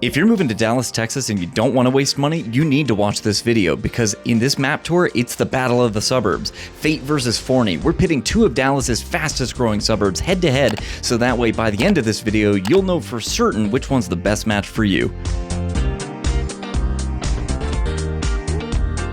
If you're moving to Dallas, Texas and you don't want to waste money, you need to watch this video because in this map tour, it's the battle of the suburbs. Fate versus Forney. We're pitting two of Dallas's fastest growing suburbs head to head, so that way by the end of this video, you'll know for certain which one's the best match for you.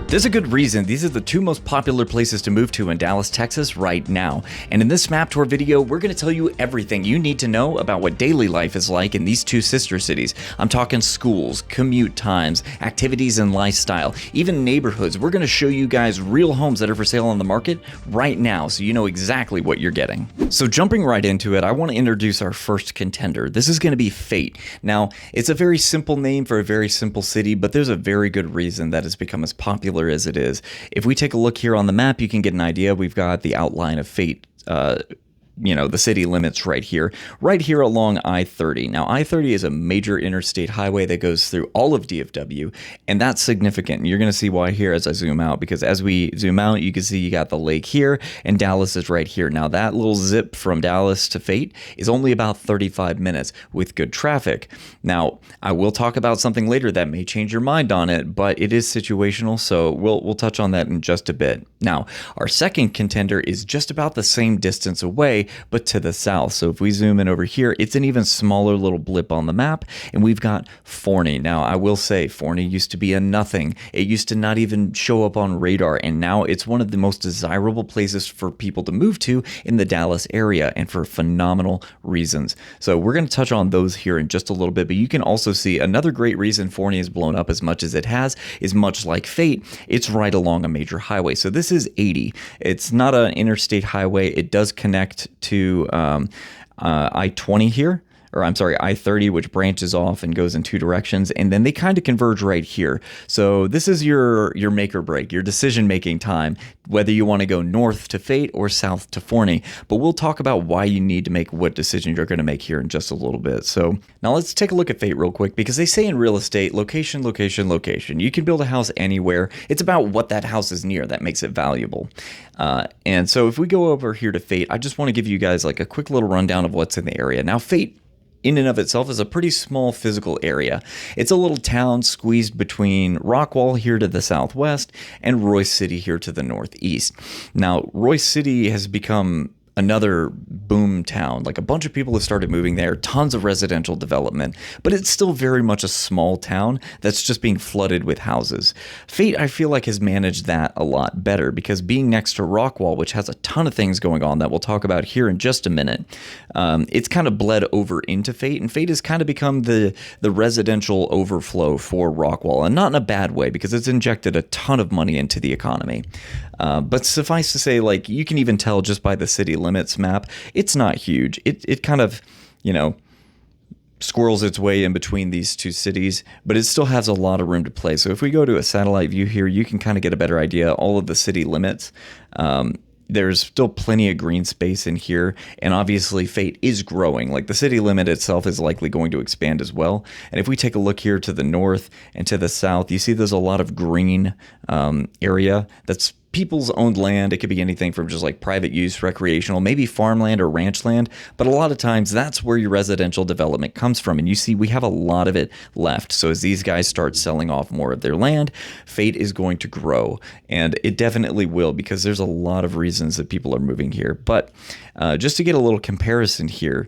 There's a good reason these are the two most popular places to move to in Dallas, Texas right now. And in this map tour video, we're going to tell you everything you need to know about what daily life is like in these two sister cities. I'm talking schools, commute times, activities and lifestyle, even neighborhoods. We're going to show you guys real homes that are for sale on the market right now so you know exactly what you're getting. So jumping right into it, I want to introduce our first contender. This is going to be Fate. Now, it's a very simple name for a very simple city, but there's a very good reason that it's become as popular as it is. If we take a look here on the map, you can get an idea. We've got the outline of Fate, the city limits right here along I-30. Now, I-30 is a major interstate highway that goes through all of DFW, and that's significant. You're going to see why here as I zoom out, because as we zoom out, you can see you got the lake here, and Dallas is right here. Now, that little zip from Dallas to Fate is only about 35 minutes with good traffic. Now, I will talk about something later that may change your mind on it, but it is situational, so we'll touch on that in just a bit. Now, our second contender is just about the same distance away, but to the south. So if we zoom in over here, it's an even smaller little blip on the map, and we've got Forney. Now, I will say Forney used to be a nothing. It used to not even show up on radar, and now it's one of the most desirable places for people to move to in the Dallas area, and for phenomenal reasons. So we're going to touch on those here in just a little bit, but you can also see another great reason Forney has blown up as much as it has is much like Fate, it's right along a major highway. So this is 80. It's not an interstate highway. It does connect to I-20 here, or I'm sorry, I-30, which branches off and goes in two directions, and then they kind of converge right here. So this is your make or break, your decision-making time, whether you want to go north to Fate or south to Forney. But we'll talk about why you need to make what decision you're going to make here in just a little bit. So now let's take a look at Fate real quick, because they say in real estate, location, location, location. You can build a house anywhere. It's about what that house is near that makes it valuable. And so if we go over here to Fate, I just want to give you guys like a quick little rundown of what's in the area. Now, Fate in and of itself is a pretty small physical area. It's a little town squeezed between Rockwall here to the southwest and Royce City here to the northeast. Now, Royce City has become another boom town. Like, a bunch of people have started moving there, tons of residential development, but it's still very much a small town that's just being flooded with houses. Fate, I feel like, has managed that a lot better, because being next to Rockwall, which has a ton of things going on that we'll talk about here in just a minute, it's kind of bled over into Fate, and Fate has kind of become the residential overflow for Rockwall, and not in a bad way, because it's injected a ton of money into the economy. But suffice to say, like, you can even tell just by the city limits map, it's not huge. It kind of, squirrels its way in between these two cities, but it still has a lot of room to play. So if we go to a satellite view here, you can kind of get a better idea all of the city limits. There's still plenty of green space in here, and obviously Fate is growing. Like, the city limit itself is likely going to expand as well. And if we take a look here to the north and to the south, you see there's a lot of green area that's people's owned land. It could be anything from just like private use, recreational, maybe farmland or ranch land, but a lot of times that's where your residential development comes from, and you see we have a lot of it left. So as these guys start selling off more of their land, Fate is going to grow, and it definitely will, because there's a lot of reasons that people are moving here. But just to get a little comparison here,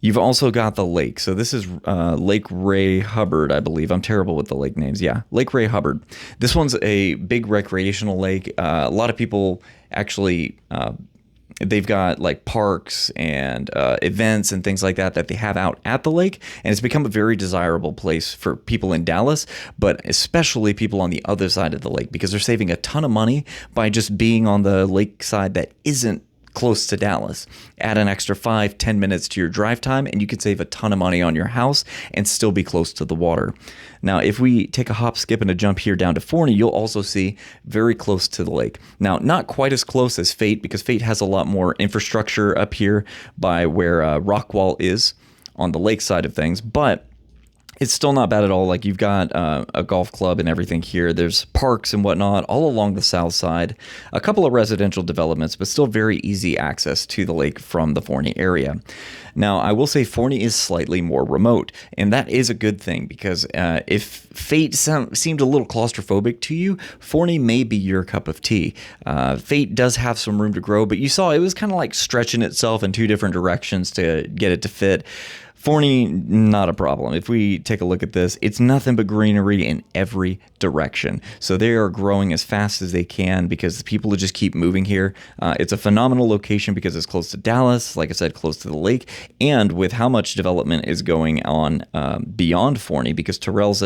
you've also got the lake. So this is Lake Ray Hubbard, I believe. I'm terrible with the lake names. Yeah, Lake Ray Hubbard. This one's a big recreational lake. A lot of people actually, they've got like parks and events and things like that they have out at the lake. And it's become a very desirable place for people in Dallas, but especially people on the other side of the lake, because they're saving a ton of money by just being on the lake side that isn't close to Dallas. Add an extra 5-10 minutes to your drive time, and you can save a ton of money on your house and still be close to the water. Now, if we take a hop, skip, and a jump here down to Forney, you'll also see very close to the lake. Now, not quite as close as Fate, because Fate has a lot more infrastructure up here by where Rockwall is on the lake side of things, but It's still not bad at all. Like you've got a golf club and everything here. There's parks and whatnot all along the south side. A couple of residential developments, but still very easy access to the lake from the Forney area. Now, I will say Forney is slightly more remote, and that is a good thing because if Fate seemed a little claustrophobic to you, Forney may be your cup of tea. Fate does have some room to grow, but you saw it was kind of like stretching itself in two different directions to get it to fit. Forney, not a problem. If we take a look at this, it's nothing but greenery in every direction. So they are growing as fast as they can because the people just keep moving here. It's a phenomenal location because it's close to Dallas, like I said, close to the lake, and with how much development is going on beyond Forney, because Terrell's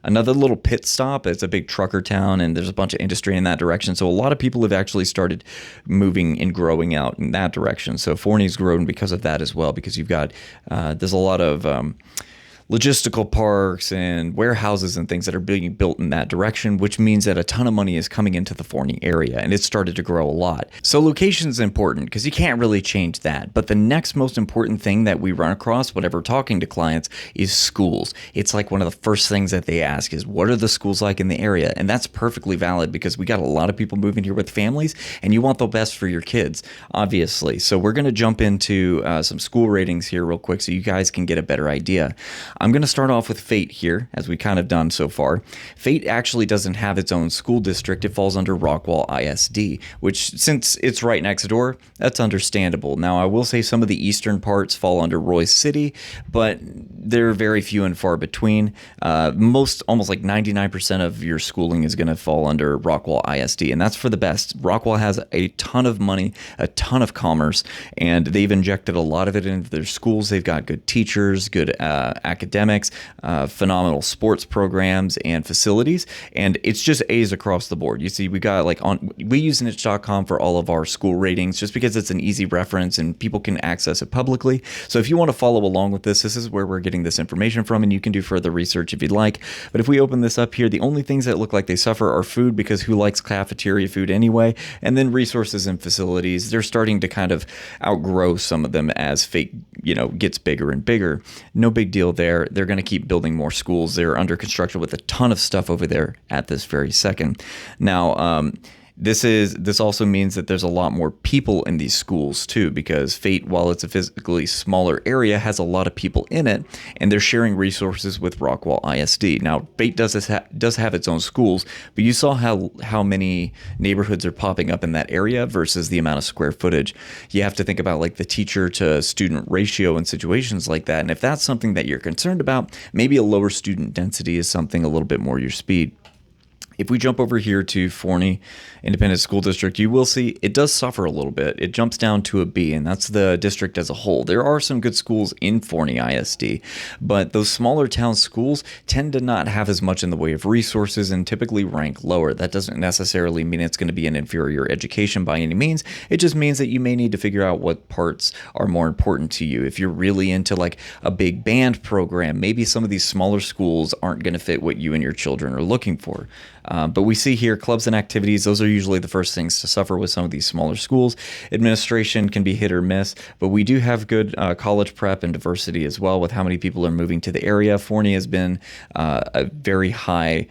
another little pit stop. It's a big trucker town, and there's a bunch of industry in that direction. So a lot of people have actually started moving and growing out in that direction. So Forney's grown because of that as well, because you've got there's a lot of logistical parks and warehouses and things that are being built in that direction, which means that a ton of money is coming into the Forney area, and it's started to grow a lot. So location is important because you can't really change that. But the next most important thing that we run across whenever talking to clients is schools. It's like one of the first things that they ask is, what are the schools like in the area? And that's perfectly valid because we got a lot of people moving here with families, and you want the best for your kids, obviously. So we're going to jump into some school ratings here real quick so you guys can get a better idea. I'm going to start off with Fate here, as we kind of done so far. Fate actually doesn't have its own school district. It falls under Rockwall ISD, which, since it's right next door, that's understandable. Now, I will say some of the eastern parts fall under Royce City, but they're very few and far between. Almost like 99% of your schooling is going to fall under Rockwall ISD, and that's for the best. Rockwall has a ton of money, a ton of commerce, and they've injected a lot of it into their schools. They've got good teachers, good academics, phenomenal sports programs and facilities, and it's just A's across the board. You see, we got we use niche.com for all of our school ratings just because it's an easy reference and people can access it publicly. So if you want to follow along with this is where we're getting this information from, and you can do further research if you'd like. But if we open this up here, the only things that look like they suffer are food, because who likes cafeteria food anyway? And then resources and facilities. They're starting to kind of outgrow some of them as Fate, gets bigger and bigger. No big deal there. They're going to keep building more schools. They're under construction with a ton of stuff over there at this very second. Now, this also means that there's a lot more people in these schools too, because Fate, while it's a physically smaller area, has a lot of people in it, and they're sharing resources with Rockwall ISD. Now, Fate does have its own schools, but you saw how many neighborhoods are popping up in that area versus the amount of square footage. You have to think about like the teacher to student ratio in situations like that, and if that's something that you're concerned about, maybe a lower student density is something a little bit more your speed. If we jump over here to Forney Independent School District, you will see it does suffer a little bit. It jumps down to a B, and that's the district as a whole. There are some good schools in Forney ISD, but those smaller town schools tend to not have as much in the way of resources and typically rank lower. That doesn't necessarily mean it's going to be an inferior education by any means. It just means that you may need to figure out what parts are more important to you. If you're really into like a big band program, maybe some of these smaller schools aren't going to fit what you and your children are looking for. But we see here clubs and activities, those are usually the first things to suffer with some of these smaller schools. Administration can be hit or miss, but we do have good college prep and diversity as well with how many people are moving to the area. Forney has been a very high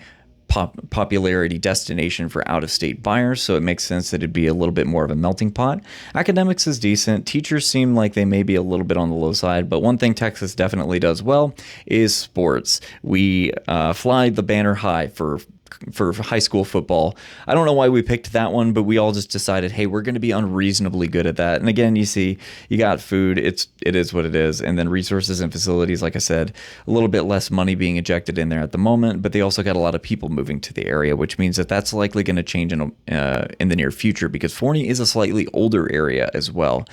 popularity destination for out-of-state buyers, so it makes sense that it'd be a little bit more of a melting pot. Academics is decent. Teachers seem like they may be a little bit on the low side, but one thing Texas definitely does well is sports. We fly the banner high for high school football. I don't know why we picked that one, but we all just decided, hey, we're going to be unreasonably good at that. And again, you see, you got food. It is what it is. And then resources and facilities, like I said, a little bit less money being injected in there at the moment, but they also got a lot of people moving to the area, which means that that's likely going to change in the near future, because Forney is a slightly older area as well.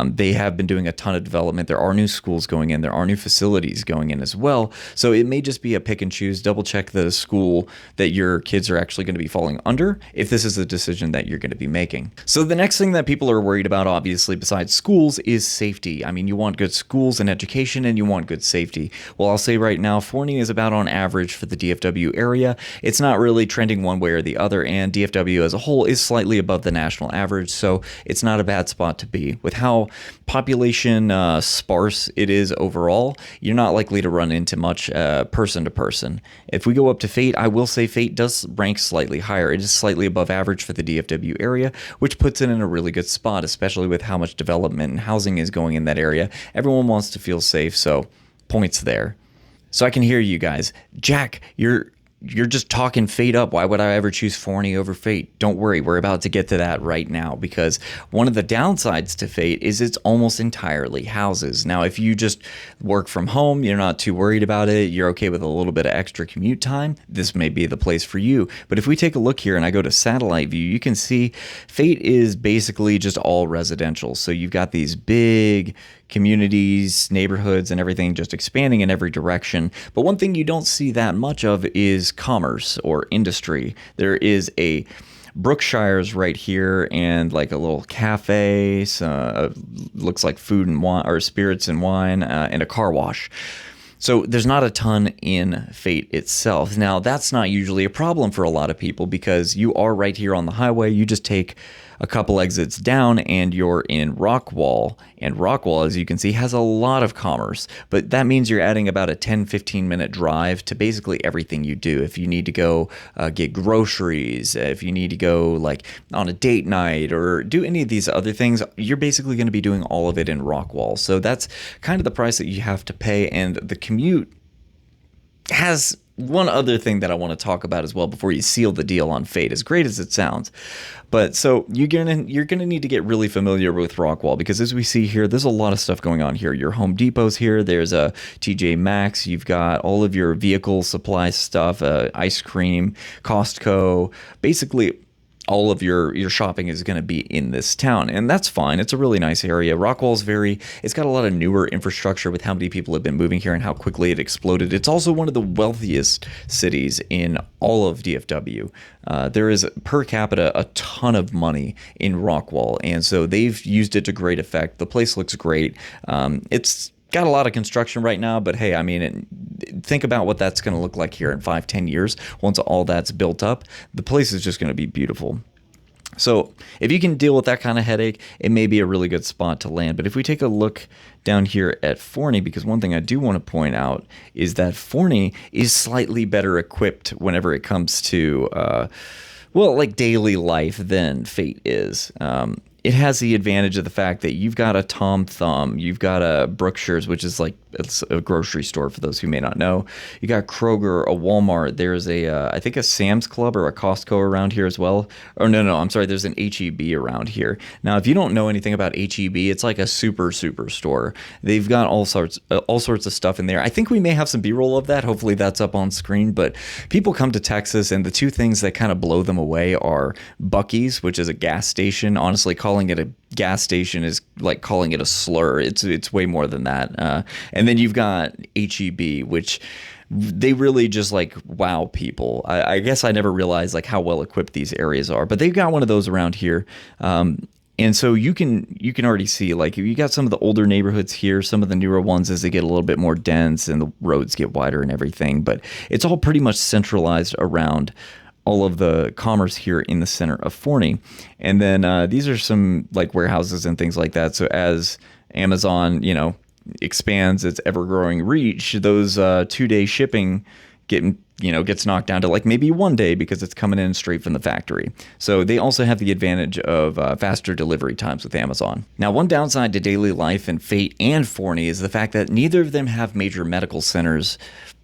They have been doing a ton of development. There are new schools going in. There are new facilities going in as well. So it may just be a pick and choose. Double check the school that your kids are actually going to be falling under if this is a decision that you're going to be making. So the next thing that people are worried about, obviously, besides schools, is safety. I mean, you want good schools and education, and you want good safety. Well, I'll say right now, Forney is about on average for the DFW area. It's not really trending one way or the other, and DFW as a whole is slightly above the national average, so it's not a bad spot to be. With how population sparse it is overall, you're not likely to run into much person to person. If we go up to Fate, I will say Fate does rank slightly higher. It is slightly above average for the DFW area, which puts it in a really good spot, especially with how much development and housing is going in that area. Everyone wants to feel safe, so points there. So I can hear you guys. Jack, you're just talking Fate up. Why would I ever choose Forney over Fate? Don't worry, we're about to get to that right now, because one of the downsides to Fate is it's almost entirely houses. Now, if you just work from home, you're not too worried about it, you're okay with a little bit of extra commute time, this may be the place for you. But if we take a look here and I go to satellite view, you can see Fate is basically just all residential. So you've got these big communities, neighborhoods, and everything just expanding in every direction. But one thing you don't see that much of is commerce or industry. There is a Brookshire's right here, and like a little cafe, looks like food and wine or spirits and wine, and a car wash. So there's not a ton in Fate itself. Now, that's not usually a problem for a lot of people, because you are right here on the highway. You just take a couple exits down and you're in Rockwall. And Rockwall, as you can see, has a lot of commerce, but that means you're adding about a 10-15 minute drive to basically everything you do. If you need to go get groceries, if you need to go like on a date night or do any of these other things, you're basically going to be doing all of it in Rockwall. So that's kind of the price that you have to pay. And the commute has one other thing that I want to talk about as well before you seal the deal on Fate, as great as it sounds. But so you're gonna need to get really familiar with Rockwall, because as we see here, there's a lot of stuff going on here. Your Home Depot's here, there's a TJ Maxx, you've got all of your vehicle supply stuff, ice cream, Costco, basically all of your shopping is going to be in this town, and that's fine. It's a really nice area. Rockwall's it's got a lot of newer infrastructure with how many people have been moving here and how quickly it exploded. It's also one of the wealthiest cities in all of DFW. There is per capita a ton of money in Rockwall, and so they've used it to great effect. The place looks great. It's got a lot of construction right now, but hey, I mean, think about what that's going to look like here in 5-10 years. Once all that's built up, the place is just going to be beautiful. So if you can deal with that kind of headache, it may be a really good spot to land. But if we take a look down here at Forney, because one thing I do want to point out is that Forney is slightly better equipped whenever it comes to, like daily life than Fate is. It has the advantage of the fact that you've got a Tom Thumb, you've got a Brookshire's, which is like it's a grocery store for those who may not know. You got Kroger, a Walmart. There's I think a Sam's Club or a Costco around here as well. Or no, I'm sorry. There's an H-E-B around here. Now, if you don't know anything about H-E-B, it's like a super store. They've got all sorts of stuff in there. I think we may have some B-roll of that. Hopefully that's up on screen. But people come to Texas, and the two things that kind of blow them away are Buc-ee's, which is a gas station. Honestly, calling it a gas station is like calling it a slur. It's way more than that. And then you've got H-E-B, which they really just like wow people. I guess I never realized like how well equipped these areas are, but they've got one of those around here. And so you can already see, like, you got some of the older neighborhoods here, some of the newer ones as they get a little bit more dense and the roads get wider and everything. But it's all pretty much centralized around all of the commerce here in the center of Forney. And then these are some like warehouses and things like that. So as Amazon, expands its ever-growing reach, those 2-day shipping gets knocked down to like maybe 1 day because it's coming in straight from the factory. So they also have the advantage of faster delivery times with Amazon. Now, one downside to daily life in Fate and Forney is the fact that neither of them have major medical centers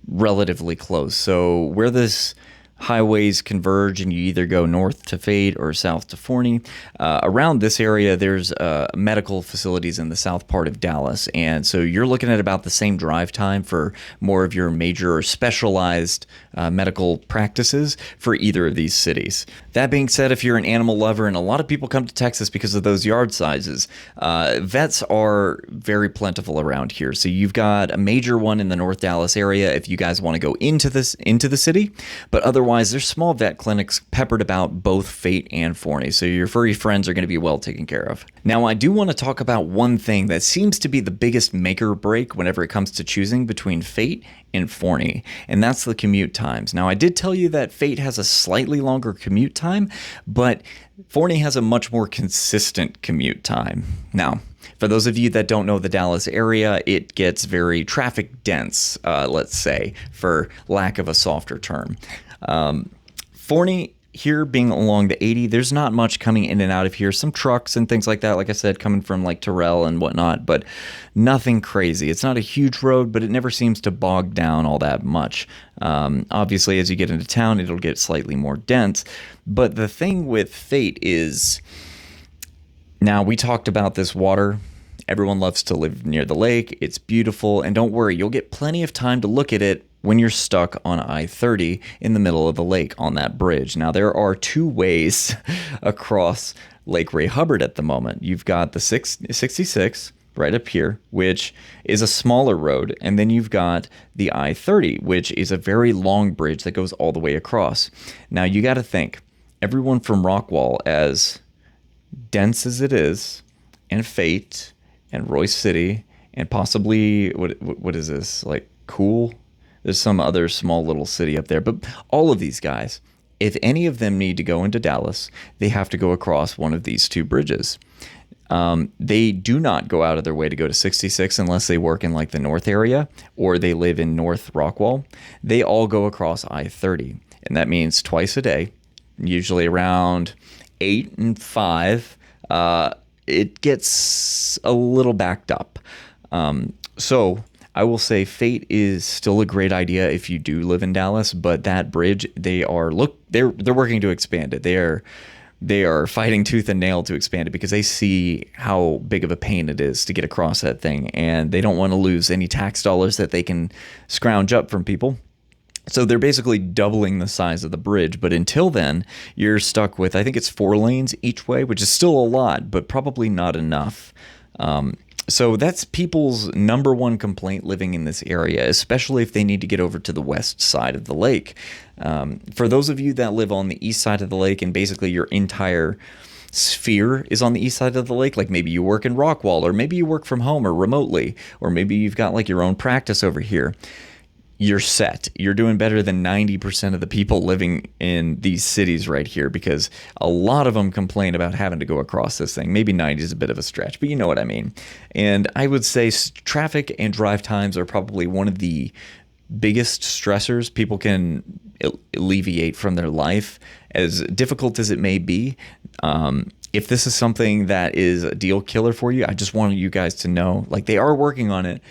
relatively close. So where this highways converge and you either go north to Fate or south to Forney. Around this area, there's medical facilities in the south part of Dallas. And so you're looking at about the same drive time for more of your major or specialized medical practices for either of these cities. That being said, if you're an animal lover, and a lot of people come to Texas because of those yard sizes, vets are very plentiful around here. So you've got a major one in the North Dallas area if you guys want to go into the city, but otherwise otherwise, there's small vet clinics peppered about both Fate and Forney, so your furry friends are going to be well taken care of. Now, I do want to talk about one thing that seems to be the biggest make or break whenever it comes to choosing between Fate and Forney, and that's the commute times. Now, I did tell you that Fate has a slightly longer commute time, but Forney has a much more consistent commute time. Now, for those of you that don't know the Dallas area, it gets very traffic dense, let's say, for lack of a softer term. Forney here being along the 80, there's not much coming in and out of here. Some trucks and things like that, like I said, coming from like Terrell and whatnot, but nothing crazy. It's not a huge road, but it never seems to bog down all that much. Obviously, as you get into town, it'll get slightly more dense. But the thing with Fate is, now we talked about this water. Everyone loves to live near the lake. It's beautiful. And don't worry, you'll get plenty of time to look at it when you're stuck on I-30 in the middle of the lake on that bridge. Now, there are two ways across Lake Ray Hubbard at the moment. You've got the 66 right up here, which is a smaller road. And then you've got the I-30, which is a very long bridge that goes all the way across. Now, you got to think, everyone from Rockwall, as dense as it is, and Fate, and Royce City, and possibly, what is this, like Cool? There's some other small little city up there. But all of these guys, if any of them need to go into Dallas, they have to go across one of these two bridges. They do not go out of their way to go to 66 unless they work in like the north area or they live in North Rockwall. They all go across I-30. And that means twice a day, usually around 8 and 5. It gets a little backed up. So I will say Fate is still a great idea if you do live in Dallas, but that bridge, they're working to expand it. They are fighting tooth and nail to expand it because they see how big of a pain it is to get across that thing, and they don't want to lose any tax dollars that they can scrounge up from people. So they're basically doubling the size of the bridge. But until then, you're stuck with, I think it's 4 lanes each way, which is still a lot, but probably not enough. So that's people's number one complaint living in this area, especially if they need to get over to the west side of the lake. For those of you that live on the east side of the lake and basically your entire sphere is on the east side of the lake, like maybe you work in Rockwall, or maybe you work from home or remotely, or maybe you've got like your own practice over here, you're set. You're doing better than 90% of the people living in these cities right here, because a lot of them complain about having to go across this thing. Maybe 90 is a bit of a stretch, but you know what I mean. And I would say traffic and drive times are probably one of the biggest stressors people can alleviate from their life, as difficult as it may be. If this is something that is a deal killer for you, I just wanted you guys to know, like, they are working on it,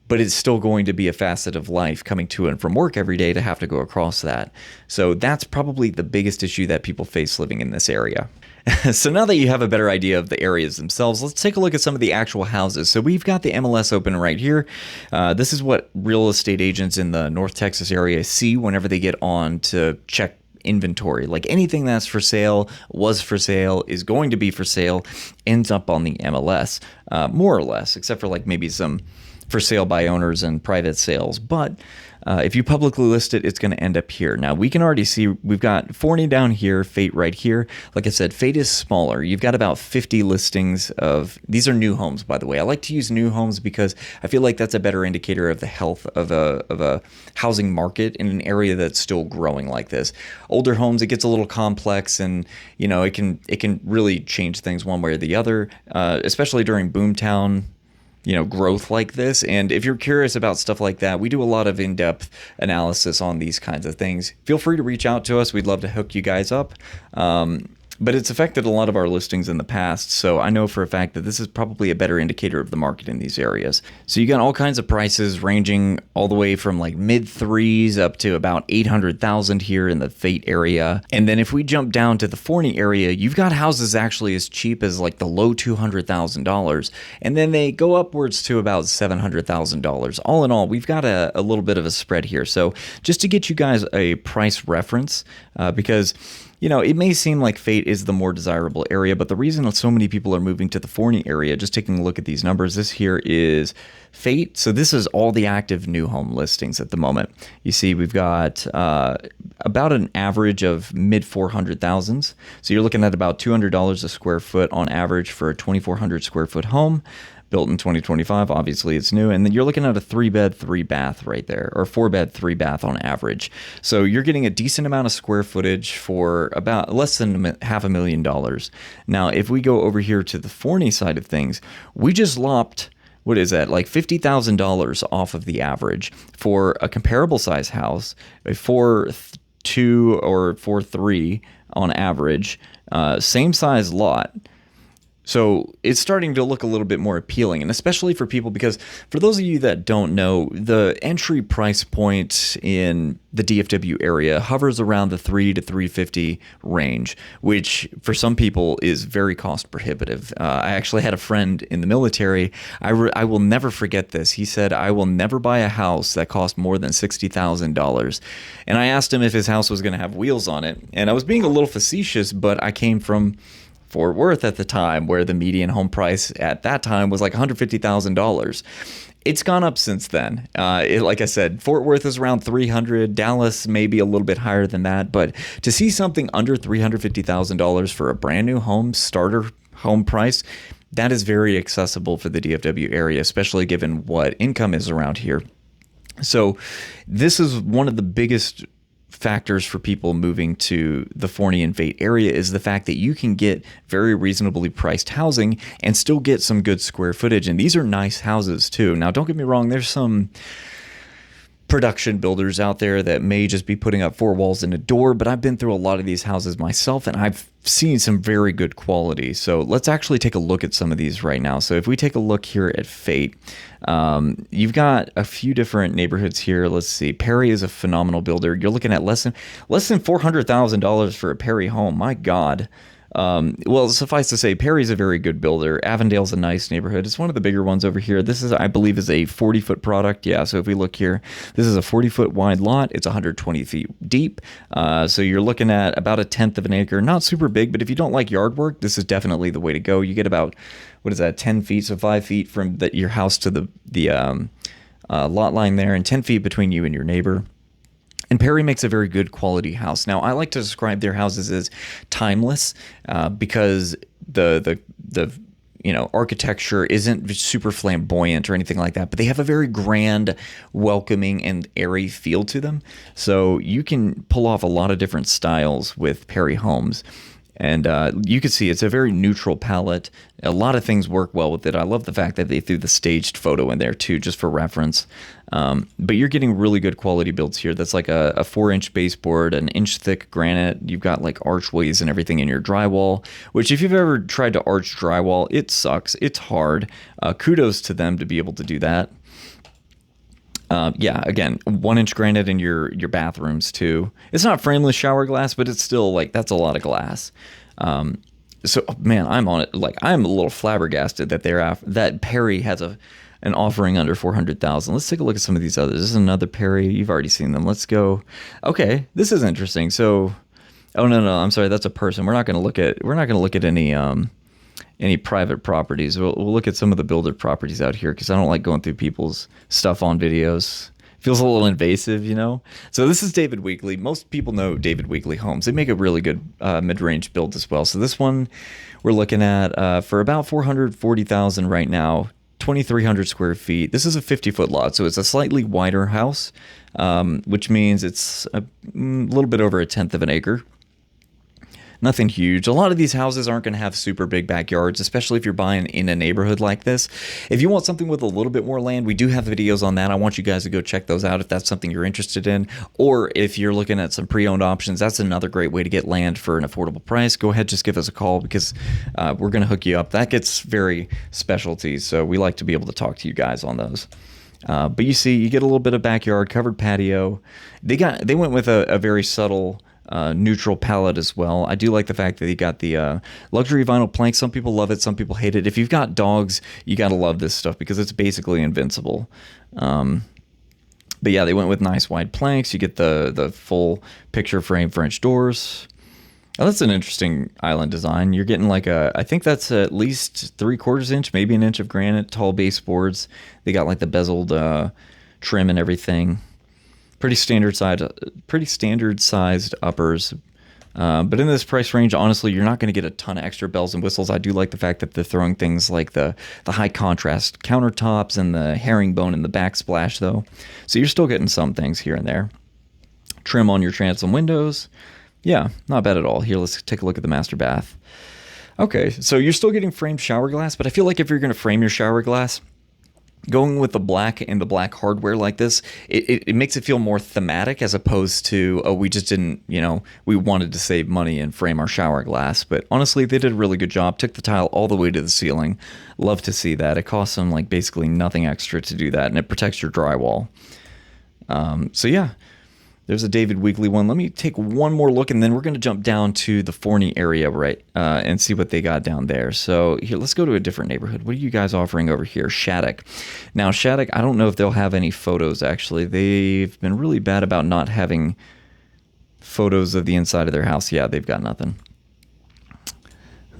but it's still going to be a facet of life coming to and from work every day to have to go across that. So that's probably the biggest issue that people face living in this area. So now that you have a better idea of the areas themselves, let's take a look at some of the actual houses. So we've got the MLS open right here. This is what real estate agents in the North Texas area see whenever they get on to check inventory. Like anything that's for sale, was for sale, is going to be for sale, ends up on the MLS, more or less, except for like maybe some for sale by owners and private sales. But if you publicly list it, it's going to end up here. Now, we can already see we've got Forney down here, Fate right here. Like I said, Fate is smaller. You've got about 50 listings of, these are new homes, by the way. I like to use new homes because I feel like that's a better indicator of the health of a housing market in an area that's still growing like this. Older homes, it gets a little complex, and you know, it can really change things one way or the other, especially during boomtown growth like this. And if you're curious about stuff like that, we do a lot of in-depth analysis on these kinds of things. Feel free to reach out to us. We'd love to hook you guys up. But it's affected a lot of our listings in the past, so I know for a fact that this is probably a better indicator of the market in these areas. So you got all kinds of prices ranging all the way from like mid-3s up to about 800,000 here in the Fate area. And then if we jump down to the Forney area, you've got houses actually as cheap as like the low $200,000, and then they go upwards to about $700,000. All in all, we've got a little bit of a spread here. So just to get you guys a price reference, because it may seem like Fate is the more desirable area, but the reason so many people are moving to the Forney area, just taking a look at these numbers, this here is Fate. So this is all the active new home listings at the moment. You see, we've got about an average of mid 400,000s. So you're looking at about $200 a square foot on average for a 2,400 square foot home. Built in 2025, obviously it's new, and then you're looking at a 3-bed, 3-bath right there, or 4-bed, 3-bath on average. So you're getting a decent amount of square footage for about less than $500,000. Now, if we go over here to the Forney side of things, we just lopped, what is that, like $50,000 off of the average for a comparable size house, a 4.2 or 4.3 on average, same size lot. So it's starting to look a little bit more appealing, and especially for people, because for those of you that don't know, the entry price point in the DFW area hovers around the $300 to $350 range, which for some people is very cost prohibitive. I actually had a friend in the military. I will never forget this. He said, "I will never buy a house that cost more than $60,000. And I asked him if his house was going to have wheels on it, and I was being a little facetious, but I came from Fort Worth at the time, where the median home price at that time was like $150,000. It's gone up since then. Like I said, Fort Worth is around 300, Dallas maybe a little bit higher than that, but to see something under $350,000 for a brand new home, starter home price, that is very accessible for the DFW area, especially given what income is around here. So this is one of the biggest factors for people moving to the Forney and Fate area, is the fact that you can get very reasonably priced housing and still get some good square footage. And these are nice houses too. Now, don't get me wrong, there's some production builders out there that may just be putting up 4 walls and a door, but I've been through a lot of these houses myself, and I've seen some very good quality. So let's actually take a look at some of these right now. So if we take a look here at Fate, you've got a few different neighborhoods here. Let's see. Perry is a phenomenal builder. You're looking at less than $400,000 for a Perry home. My God. Well, suffice to say, Perry's a very good builder. Avondale's a nice neighborhood. It's one of the bigger ones over here. This is, I believe, is a 40-foot product. Yeah, so if we look here, this is a 40-foot wide lot. It's 120 feet deep. So you're looking at about a 1/10 of an acre. Not super big, but if you don't like yard work, this is definitely the way to go. You get about, what is that, 10 feet, so 5 feet from your house to the lot line there, and 10 feet between you and your neighbor. And Perry makes a very good quality house. Now, I like to describe their houses as timeless because the architecture isn't super flamboyant or anything like that, but they have a very grand, welcoming, and airy feel to them. So you can pull off a lot of different styles with Perry homes. And you can see it's a very neutral palette. A lot of things work well with it. I love the fact that they threw the staged photo in there too, just for reference. But you're getting really good quality builds here. That's like a 4-inch baseboard, an inch thick granite. You've got like archways and everything in your drywall, which if you've ever tried to arch drywall, it sucks. It's hard. Kudos to them to be able to do that. Yeah, again, 1-inch granite in your bathrooms too. It's not frameless shower glass, but it's still like, that's a lot of glass. So man, I'm on it. Like, I'm a little flabbergasted that that Perry has an offering under 400,000. Let's take a look at some of these others. This is another Perry. You've already seen them. Let's go. Okay, this is interesting. So, oh no, I'm sorry, that's a person. We're not going to look at any private properties. We'll look at some of the builder properties out here, because I don't like going through people's stuff on videos. Feels a little invasive, you know? So this is David Weekley. Most people know David Weekley Homes. They make a really good mid-range build as well. So this one we're looking at for about $440,000 right now, 2,300 square feet. This is a 50-foot lot, so it's a slightly wider house, which means it's a little bit over a 1/10 of an acre. Nothing huge. A lot of these houses aren't going to have super big backyards, especially if you're buying in a neighborhood like this. If you want something with a little bit more land, we do have videos on that. I want you guys to go check those out if that's something you're interested in. Or if you're looking at some pre-owned options, that's another great way to get land for an affordable price. Go ahead, just give us a call, because we're going to hook you up. That gets very specialty, so we like to be able to talk to you guys on those. But you see, you get a little bit of backyard, covered patio. They went with a very subtle neutral palette as well. I do like the fact that you got the luxury vinyl plank. Some people love it, some people hate it. If you've got dogs, you got to love this stuff, because it's basically invincible. But yeah, they went with nice wide planks. You get the full picture frame French doors. Oh, that's an interesting island design. You're getting like I think that's at least 3/4 inch, maybe an inch of granite, tall baseboards. They got like the bezeled trim and everything. Pretty standard sized uppers. But in this price range, honestly, you're not going to get a ton of extra bells and whistles. I do like the fact that they're throwing things like the high contrast countertops and the herringbone and the backsplash, though. So you're still getting some things here and there. Trim on your transom windows. Yeah, not bad at all. Here, let's take a look at the master bath. Okay, so you're still getting framed shower glass, but I feel like if you're going to frame your shower glass, going with the black and the black hardware like this, it makes it feel more thematic as opposed to, oh, we just didn't, we wanted to save money and frame our shower glass. But honestly, they did a really good job. Took the tile all the way to the ceiling. Love to see that. It costs them like basically nothing extra to do that, and it protects your drywall. So yeah. There's a David Weekley one. Let me take one more look, and then we're going to jump down to the Forney area, right, and see what they got down there. So here, let's go to a different neighborhood. What are you guys offering over here? Shattuck. Now, Shattuck, I don't know if they'll have any photos, actually. They've been really bad about not having photos of the inside of their house. Yeah, they've got nothing.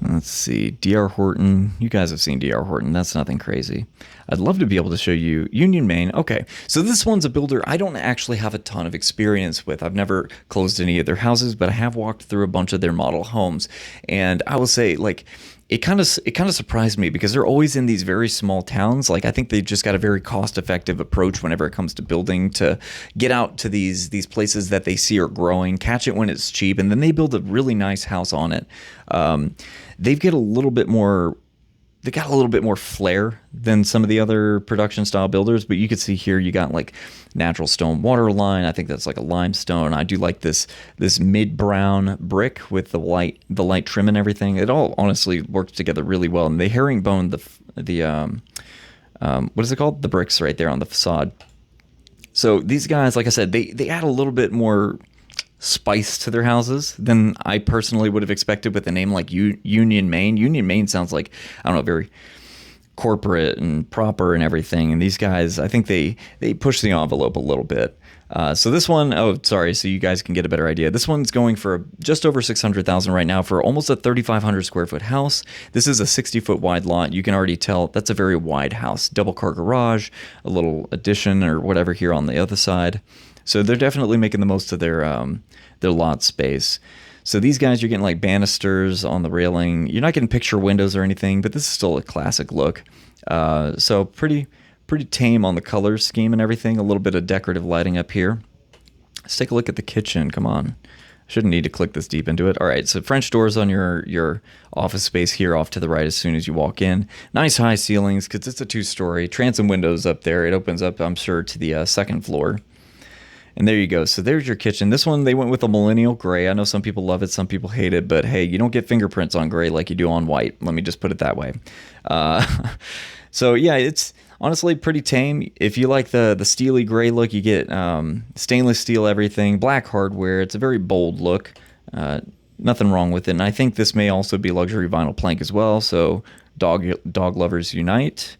Let's see. D.R. Horton. You guys have seen D.R. Horton. That's nothing crazy. I'd love to be able to show you Union, Maine. Okay, so this one's a builder I don't actually have a ton of experience with. I've never closed any of their houses, but I have walked through a bunch of their model homes. And I will say, like, it kind of surprised me because they're always in these very small towns. Like, I think they just got a very cost-effective approach whenever it comes to building, to get out to these places that they see are growing, catch it when it's cheap, and then they build a really nice house on it. They got a little bit more flair than some of the other production style builders, but you can see here you got like natural stone water line. I think that's like a limestone. I do like this mid brown brick with the light trim and everything. It all honestly works together really well. And they herringbone the what is it called? The bricks right there on the facade. So these guys, like I said, they add a little bit more spice to their houses than I personally would have expected with a name like Union, Maine. Union, Maine sounds like, I don't know, very corporate and proper and everything. And these guys, I think they push the envelope a little bit. So this one, so you guys can get a better idea. This one's going for just over $600,000 right now for almost a 3,500 square foot house. This is a 60-foot wide lot. You can already tell that's a very wide house. Double car garage, a little addition or whatever here on the other side. So they're definitely making the most of their lot space. So these guys, you're getting like banisters on the railing. You're not getting picture windows or anything, but this is still a classic look. So pretty tame on the color scheme and everything. A little bit of decorative lighting up here. Let's take a look at the kitchen. Come on. Shouldn't need to click this deep into it. All right, so French doors on your office space here off to the right as soon as you walk in. Nice high ceilings because it's a 2-story. Transom windows up there. It opens up, I'm sure, to the second floor. And there you go. So there's your kitchen. This one, they went with a millennial gray. I know some people love it, some people hate it, but hey, you don't get fingerprints on gray like you do on white. Let me just put it that way. So yeah, it's honestly pretty tame. If you like the steely gray look, you get stainless steel everything, black hardware. It's a very bold look. Nothing wrong with it. And I think this may also be luxury vinyl plank as well. So dog lovers unite.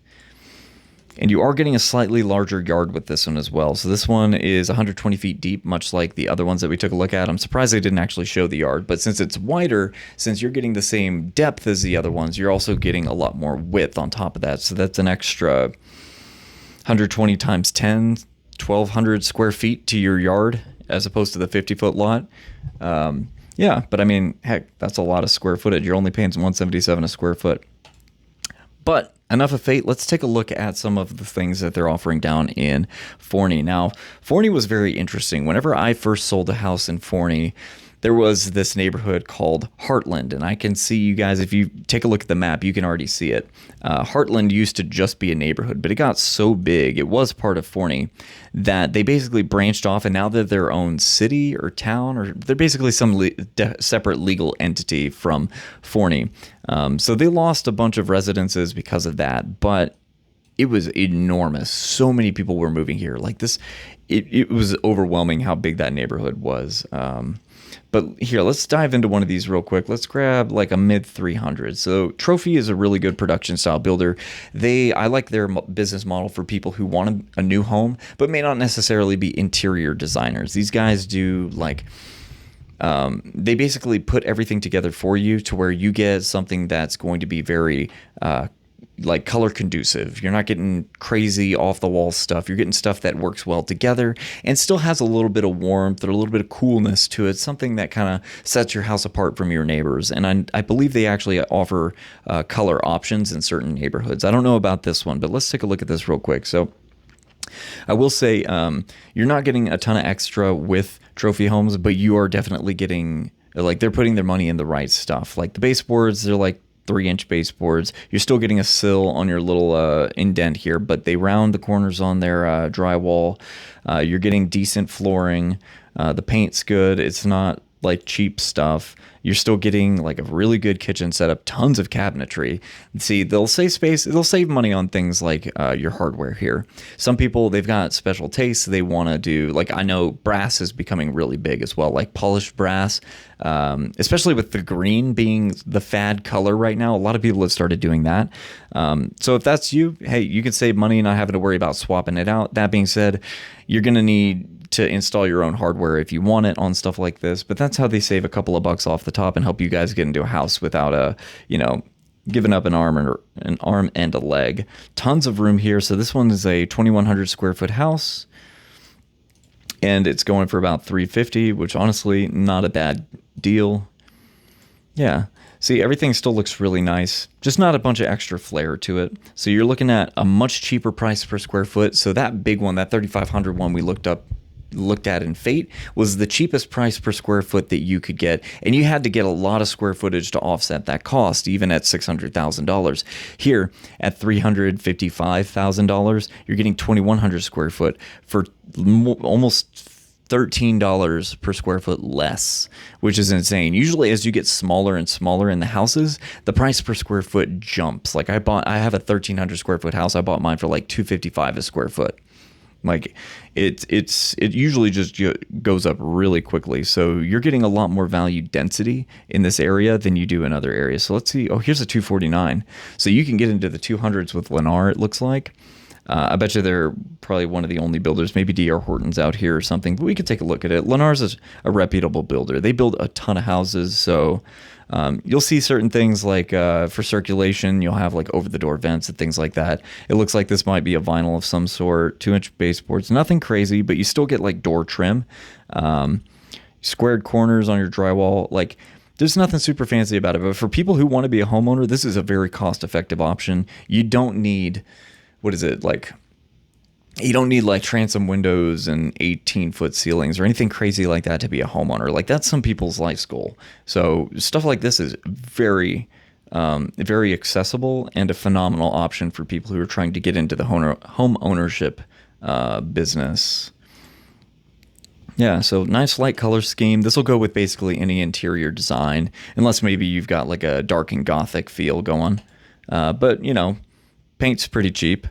And you are getting a slightly larger yard with this one as well. So this one is 120 feet deep, much like the other ones that we took a look at. I'm surprised they didn't actually show the yard, but since it's wider, since you're getting the same depth as the other ones, you're also getting a lot more width on top of that. So that's an extra 120 times 10, 1,200 square feet to your yard as opposed to the 50-foot lot. Yeah, but I mean, heck, that's a lot of square footage. You're only paying $177 a square foot. But enough of fate. Let's take a look at some of the things that they're offering down in Forney. Now, Forney was very interesting. Whenever I first sold a house in Forney, there was this neighborhood called Heartland, and I can see you guys, if you take a look at the map, you can already see it. Heartland used to just be a neighborhood, but it got so big, it was part of Forney, that they basically branched off, and now they're their own city or town, or they're basically some separate legal entity from Forney. So they lost a bunch of residences because of that, but it was enormous. So many people were moving here. Like this, it was overwhelming how big that neighborhood was. But here, let's dive into one of these real quick. Let's grab like a mid 300. So Trophy is a really good production style builder. I like their business model for people who want a new home, but may not necessarily be interior designers. These guys do like they basically put everything together for you to where you get something that's going to be very like color conducive. You're not getting crazy off the wall stuff. You're getting stuff that works well together and still has a little bit of warmth or a little bit of coolness to it. Something that kind of sets your house apart from your neighbors. And I believe they actually offer color options in certain neighborhoods. I don't know about this one, but let's take a look at this real quick. So I will say you're not getting a ton of extra with trophy homes, but you are definitely getting, like, they're putting their money in the right stuff. Like the baseboards, they're like 3-inch baseboards. You're still getting a sill on your little indent here, but they round the corners on their drywall. You're getting decent flooring. The paint's good. It's not like cheap stuff. You're still getting like a really good kitchen setup, tons of cabinetry. See, they'll save space, they'll save money on things like your hardware here. Some people, they've got special tastes. They want to do, like, I know brass is becoming really big as well, like polished brass, especially with the green being the fad color right now. A lot of people have started doing that. So if that's you, hey, you can save money not having to worry about swapping it out. That being said, you're going to need to install your own hardware if you want it on stuff like this, but that's how they save a couple of bucks off the top and help you guys get into a house without giving up an arm and a leg. Tons of room here. So this one is a 2,100 square foot house, and it's going for about $350, which honestly, not a bad deal. Yeah. See, everything still looks really nice, just not a bunch of extra flair to it. So you're looking at a much cheaper price per square foot. So that big one, that 3,500 one we looked at in Fate, was the cheapest price per square foot that you could get, and you had to get a lot of square footage to offset that cost, even at $600,000. Here at $355,000, you're getting 2,100 square foot for almost $13 per square foot less, which is insane. Usually as you get smaller and smaller in the houses, the price per square foot jumps. Like I have a 1,300 square foot house. I bought mine for like $255 a square foot. Like it usually just goes up really quickly. So you're getting a lot more value density in this area than you do in other areas. So let's see. Oh, here's a 249. So you can get into the 200s with Lennar, it looks like. I bet you they're probably one of the only builders. Maybe D.R. Horton's out here or something, but we could take a look at it. Lennar's a reputable builder. They build a ton of houses, so you'll see certain things like for circulation, you'll have like over-the-door vents and things like that. It looks like this might be a vinyl of some sort, 2-inch baseboards. Nothing crazy, but you still get like door trim, squared corners on your drywall. Like, there's nothing super fancy about it, but for people who want to be a homeowner, this is a very cost-effective option. You don't need... what is it, like, you don't need like transom windows and 18-foot ceilings or anything crazy like that to be a homeowner. Like, that's some people's life's goal. So stuff like this is very, very accessible and a phenomenal option for people who are trying to get into the home ownership business. Yeah, so nice light color scheme. This will go with basically any interior design, unless maybe you've got like a dark and gothic feel going. But, you know, paint's pretty cheap.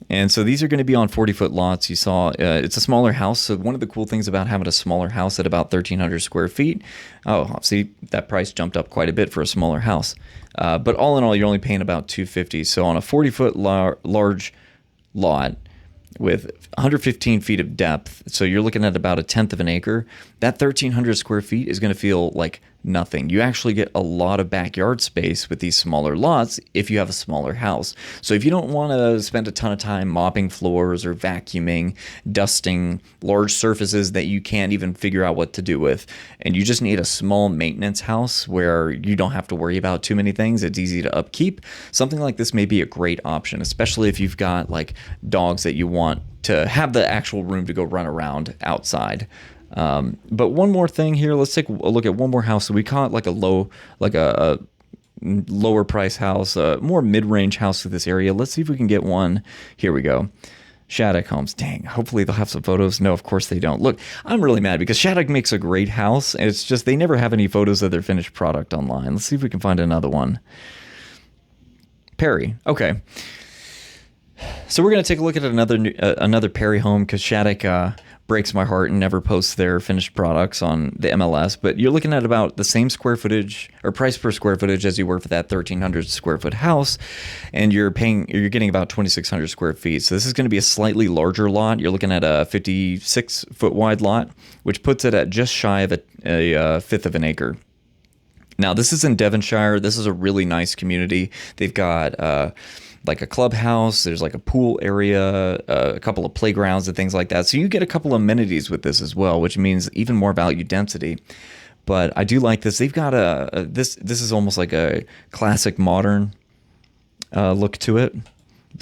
And so these are going to be on 40-foot lots. You saw it's a smaller house. So one of the cool things about having a smaller house at about 1,300 square feet, oh, see, that price jumped up quite a bit for a smaller house. But all in all, you're only paying about $250. So on a 40-foot large lot with 115 feet of depth, so you're looking at about 1/10 of an acre, that 1,300 square feet is going to feel like nothing. You actually get a lot of backyard space with these smaller lots if you have a smaller house. So if you don't want to spend a ton of time mopping floors or vacuuming, dusting large surfaces that you can't even figure out what to do with, and you just need a small maintenance house where you don't have to worry about too many things, it's easy to upkeep, something like this may be a great option, especially if you've got like dogs that you want to have the actual room to go run around outside. But one more thing here, let's take a look at one more house. So we caught like a lower price house, a more mid-range house to this area. Let's see if we can get one. Here we go. Shattuck Homes. Dang, hopefully they'll have some photos. No, of course they don't. Look, I'm really mad because Shattuck makes a great house, and it's just they never have any photos of their finished product online. Let's see if we can find another one. Perry. Okay. So we're going to take a look at another Perry home, because Shattuck breaks my heart and never posts their finished products on the MLS. But you're looking at about the same square footage or price per square footage as you were for that 1,300 square foot house, and you're getting about 2,600 square feet. So this is going to be a slightly larger lot. You're looking at a 56 foot wide lot, which puts it at just shy of a fifth of an acre. Now, this is in Devonshire. This is a really nice community. They've got like a clubhouse. There's like a pool area, a couple of playgrounds and things like that. So you get a couple of amenities with this as well, which means even more value density. But I do like this. They've got this is almost like a classic modern look to it.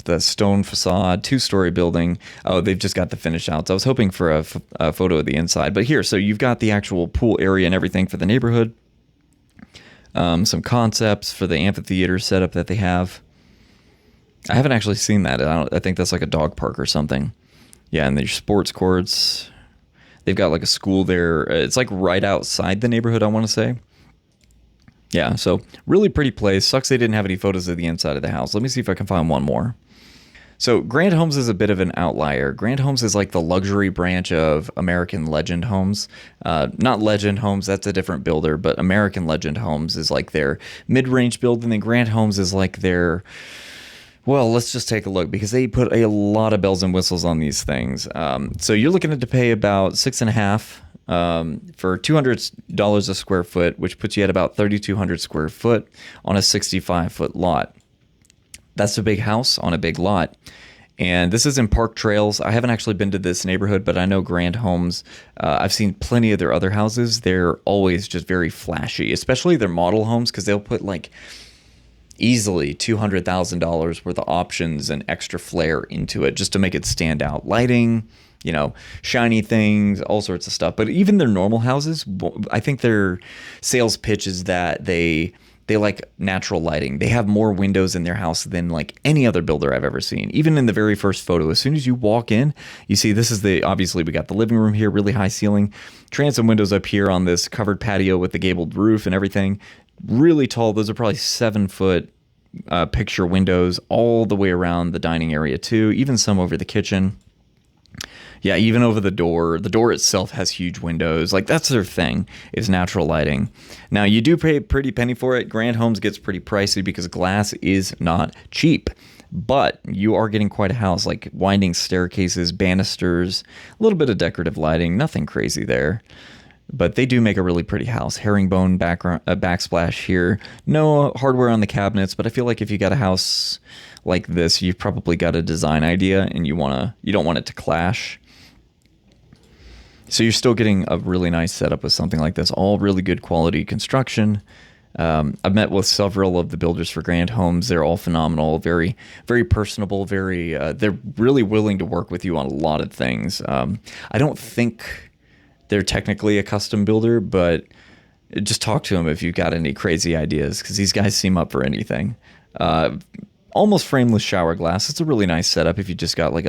The stone facade, 2-story building. Oh, they've just got the finish outs. I was hoping for a photo of the inside. But here, so you've got the actual pool area and everything for the neighborhood. Some concepts for the amphitheater setup that they have. I haven't actually seen that. I think that's like a dog park or something. Yeah, and there's sports courts. They've got like a school there. It's like right outside the neighborhood, I want to say. Yeah, so really pretty place. Sucks they didn't have any photos of the inside of the house. Let me see if I can find one more. So Grand Homes is a bit of an outlier. Grand Homes is like the luxury branch of American Legend Homes. Not Legend Homes, that's a different builder, but American Legend Homes is like their mid-range build, and then Grand Homes is like their... Well, let's just take a look, because they put a lot of bells and whistles on these things. So you're looking to pay about $6.5 for $200 a square foot, which puts you at about 3,200 square foot on a 65-foot lot. That's a big house on a big lot. And this is in Park Trails. I haven't actually been to this neighborhood, but I know Grand Homes. I've seen plenty of their other houses. They're always just very flashy, especially their model homes, because they'll put like easily $200,000 worth of options and extra flair into it just to make it stand out. Lighting, you know, shiny things, all sorts of stuff. But even their normal houses, I think their sales pitch is that they like natural lighting. They have more windows in their house than like any other builder I've ever seen. Even in the very first photo, as soon as you walk in, you see this is obviously we got the living room here, really high ceiling, transom windows up here on this covered patio with the gabled roof and everything. Really tall. Those are probably 7-foot picture windows all the way around the dining area too, even some over the kitchen. Yeah, even over the door. The door itself has huge windows. Like, that's their thing, is natural lighting. Now, you do pay a pretty penny for it. Grand Homes gets pretty pricey because glass is not cheap. But you are getting quite a house, like winding staircases, banisters, a little bit of decorative lighting. Nothing crazy there. But they do make a really pretty house. Herringbone backsplash here. No hardware on the cabinets, but I feel like if you got a house like this, you've probably got a design idea and you don't want it to clash. So you're still getting a really nice setup with something like this. All really good quality construction. I've met with several of the builders for Grand Homes. They're all phenomenal, very, very personable, they're really willing to work with you on a lot of things. I don't think they're technically a custom builder, but just talk to them if you've got any crazy ideas, because these guys seem up for anything. Almost frameless shower glass. It's a really nice setup if you just got like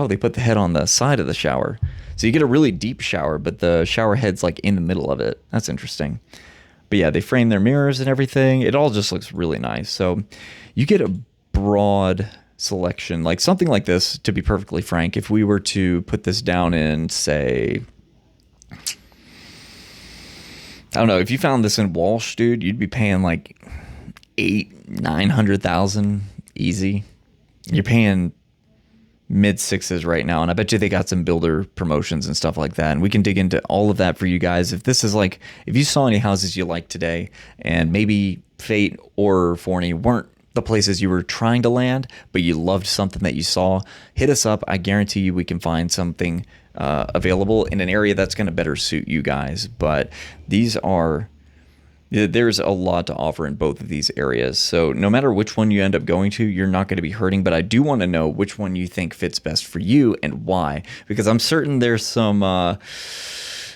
they put the head on the side of the shower. So you get a really deep shower, but the shower head's like in the middle of it. That's interesting. But yeah, they frame their mirrors and everything. It all just looks really nice. So you get a broad selection, like something like this, to be perfectly frank. If we were to put this down in, say, I don't know, if you found this in Walsh, dude, you'd be paying like $900,000 easy. You're paying mid-6s right now, and I bet you they got some builder promotions and stuff like that, and we can dig into all of that for you guys. If you saw any houses you like today, and maybe Fate or Forney weren't the places you were trying to land, but you loved something that you saw, hit us up. I guarantee you we can find something available in an area that's going to better suit you guys. But there's a lot to offer in both of these areas. So no matter which one you end up going to, you're not going to be hurting. But I do want to know which one you think fits best for you and why, because I'm certain there's some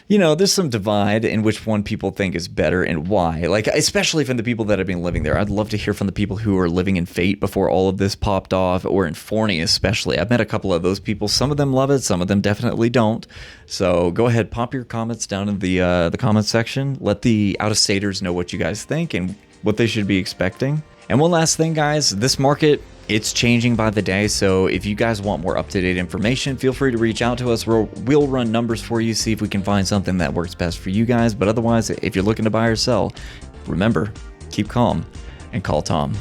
there's some divide in which one people think is better and why. Like, especially from the people that have been living there. I'd love to hear from the people who were living in Fate before all of this popped off, or in Forney especially. I've met a couple of those people. Some of them love it, some of them definitely don't. So go ahead, pop your comments down in the comments section. Let the out-of-staters know what you guys think and what they should be expecting. And one last thing, guys, this market It's changing by the day, so if you guys want more up-to-date information, feel free to reach out to us. We'll run numbers for you, see if we can find something that works best for you guys. But otherwise, if you're looking to buy or sell, remember, keep calm and call Tom.